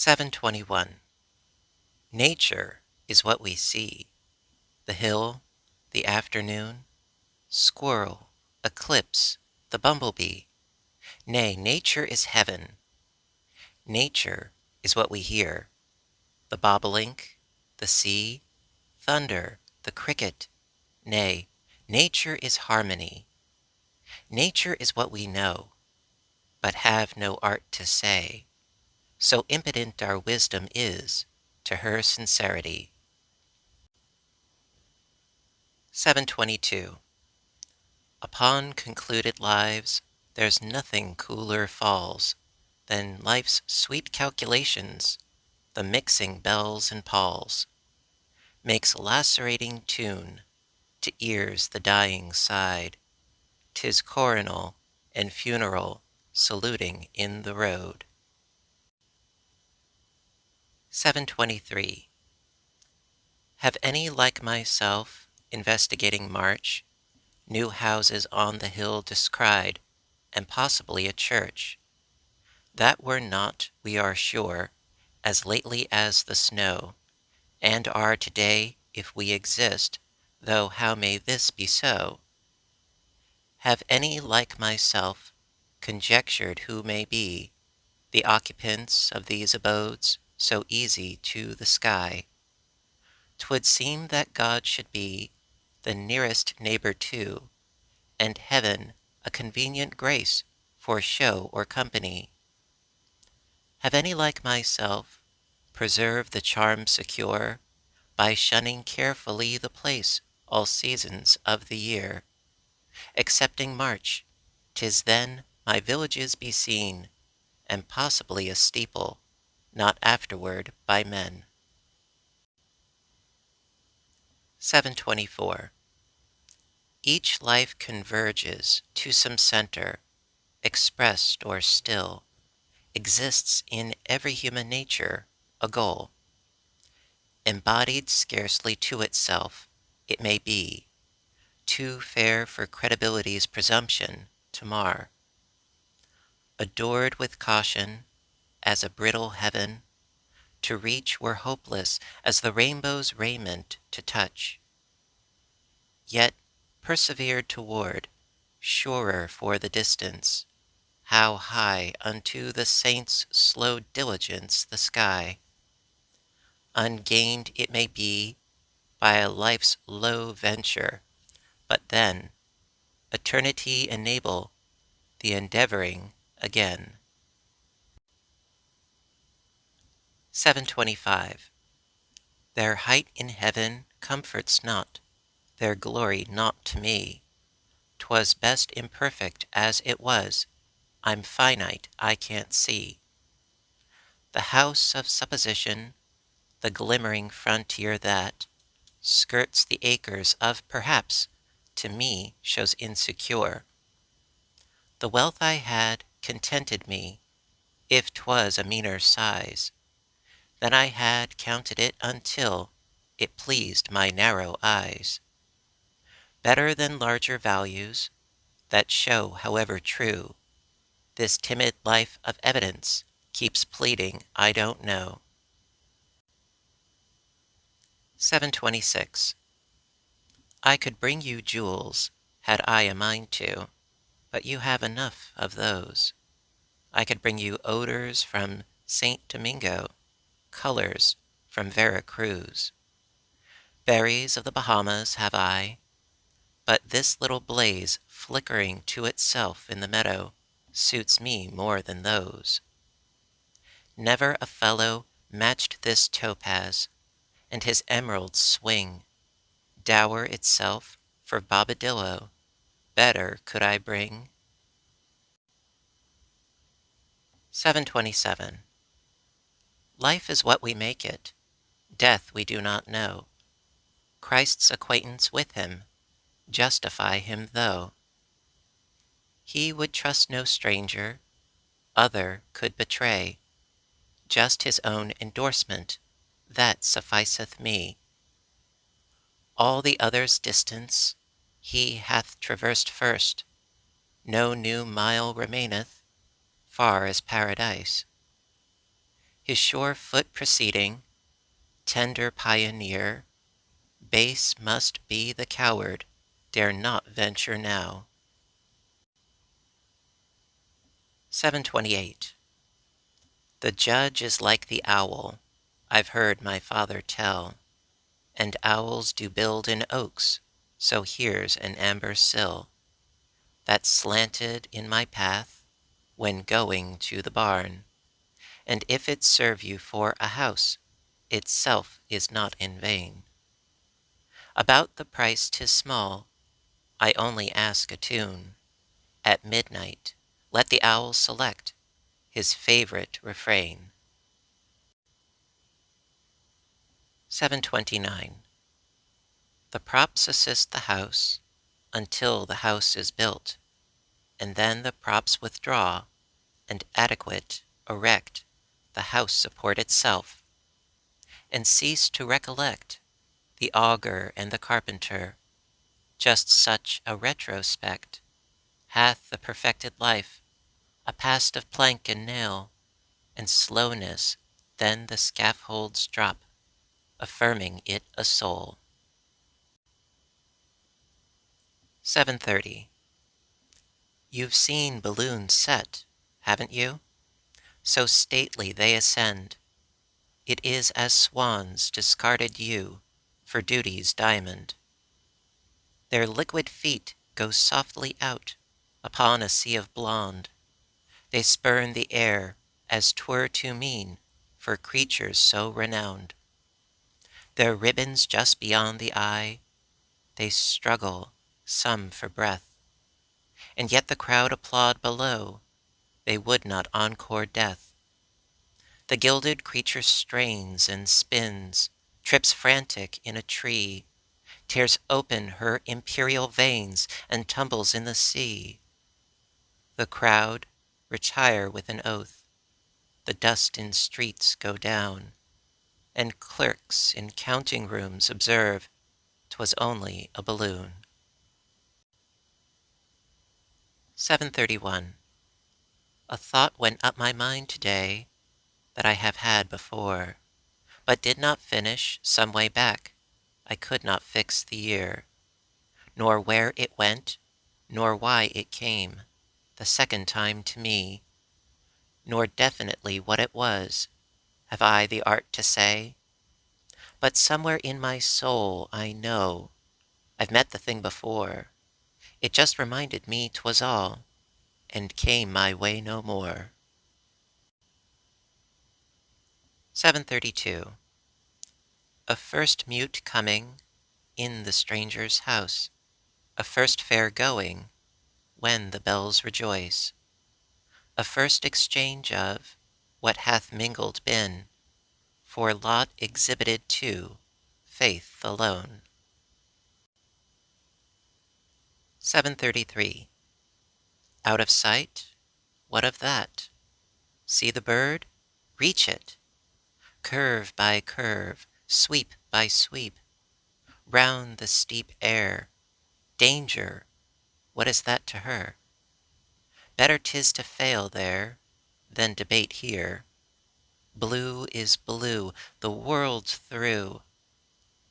721. Nature is what we see. The hill, the afternoon, squirrel, eclipse, the bumblebee. Nay, nature is heaven. Nature is what we hear. The bobolink, the sea, thunder, the cricket. Nay, nature is harmony. Nature is what we know, but have no art to say. So impotent our wisdom is to her sincerity. 722. Upon concluded lives, there's nothing cooler falls than life's sweet calculations, the mixing bells and palls, makes lacerating tune to ears the dying side. 'Tis coronal and funeral saluting in the road. 723. Have any like myself, investigating March, new houses on the hill descried, and possibly a church, that were not, we are sure, as lately as the snow, and are today, if we exist, though how may this be so? Have any like myself conjectured who may be the occupants of these abodes so easy to the sky? 'Twould seem that God should be the nearest neighbor too, and heaven a convenient grace for show or company. Have any like myself preserved the charm secure by shunning carefully the place all seasons of the year, excepting March? 'Tis then my villages be seen, and possibly a steeple, not afterward by men. 724. Each life converges to some center, expressed or still, exists in every human nature, a goal. Embodied scarcely to itself, it may be, too fair for credibility's presumption to mar. Adored with caution, as a brittle heaven, to reach were hopeless as the rainbow's raiment to touch. Yet persevered toward, surer for the distance, how high unto the saint's slow diligence the sky. Ungained it may be by a life's low venture, but then eternity enable the endeavoring again. 725. Their height in heaven comforts not, their glory naught to me. 'Twas best imperfect as it was, I'm finite, I can't see. The house of supposition, the glimmering frontier that skirts the acres of perhaps, to me shows insecure. The wealth I had contented me, if 'twas a meaner size than I had counted it until it pleased my narrow eyes. Better than larger values, that show however true, this timid life of evidence keeps pleading I don't know. 726. I could bring you jewels, had I a mind to, but you have enough of those. I could bring you odors from St. Domingo, colors from Vera Cruz. Berries of the Bahamas have I, but this little blaze flickering to itself in the meadow suits me more than those. Never a fellow matched this topaz, and his emeralds swing, dower itself for Bobadillo, better could I bring. 727. Life is what we make it, death we do not know. Christ's acquaintance with him justify him though. He would trust no stranger, other could betray, just his own endorsement, that sufficeth me. All the others' distance he hath traversed first, no new mile remaineth, far as paradise. His sure foot preceding, tender pioneer, base must be the coward, dare not venture now. 728. The judge is like the owl, I've heard my father tell, and owls do build in oaks, so here's an amber sill that slanted in my path when going to the barn, and if it serve you for a house, itself is not in vain. About the price 'tis small, I only ask a tune. At midnight let the owl select his favorite refrain. 729. The props assist the house until the house is built, and then the props withdraw, and adequate, erect, the house support itself, and cease to recollect the augur and the carpenter. Just such a retrospect hath the perfected life, a past of plank and nail, and slowness, then the scaffolds drop, affirming it a soul. 730. You've seen balloons set, haven't you? So stately they ascend. It is as swans discarded you for duty's diamond. Their liquid feet go softly out upon a sea of blonde. They spurn the air as 'twere too mean for creatures so renowned. Their ribbons just beyond the eye, they struggle, some for breath, and yet the crowd applaud below, they would not encore death. The gilded creature strains and spins, trips frantic in a tree, tears open her imperial veins, and tumbles in the sea. The crowd retire with an oath, the dust in streets go down, and clerks in counting rooms observe 'twas only a balloon. 731. A thought went up my mind today that I have had before, but did not finish some way back. I could not fix the year, nor where it went, nor why it came the second time to me, nor definitely what it was, have I the art to say. But somewhere in my soul I know I've met the thing before. It just reminded me 'twas all, and came my way no more. 732. A first mute coming in the stranger's house, a first fair going when the bells rejoice, a first exchange of what hath mingled been, for lot exhibited to faith alone. 733. Out of sight? What of that? See the bird? Reach it! Curve by curve, sweep by sweep, round the steep air. Danger! What is that to her? Better 'tis to fail there than debate here. Blue is blue the world through.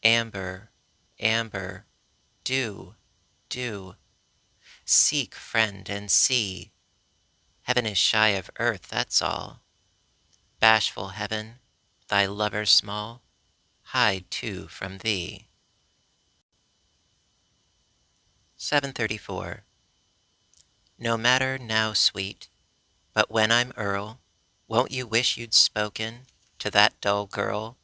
Amber, amber, dew, dew. Seek, friend, and see. Heaven is shy of earth, that's all. Bashful heaven, thy lover small, hide too from thee. 734. No matter now, sweet, but when I'm earl, won't you wish you'd spoken to that dull girl?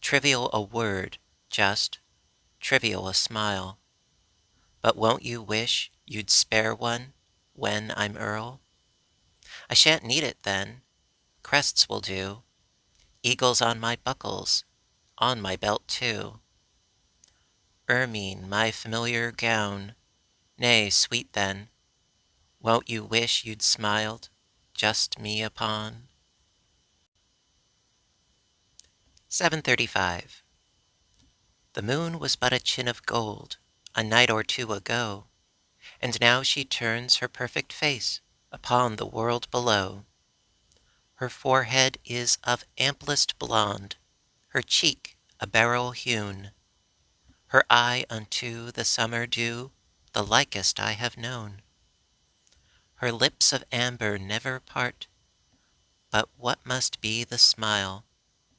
Trivial a word, just, trivial a smile, but won't you wish you'd spare one when I'm earl? I shan't need it then, crests will do, eagles on my buckles, on my belt too. Ermine, my familiar gown, nay, sweet then, won't you wish you'd smiled just me upon? 735. The moon was but a chin of gold a night or two ago, and now she turns her perfect face upon the world below. Her forehead is of amplest blonde, her cheek a beryl hewn, her eye unto the summer dew the likest I have known. Her lips of amber never part, but what must be the smile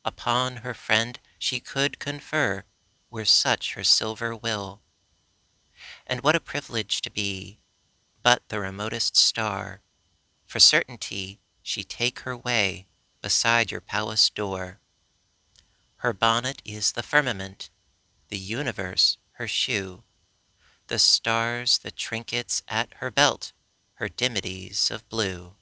upon her friend she could confer, were such her silver will? And what a privilege to be but the remotest star, for certainty she take her way beside your palace door. Her bonnet is the firmament, the universe her shoe, the stars the trinkets at her belt, her dimities of blue.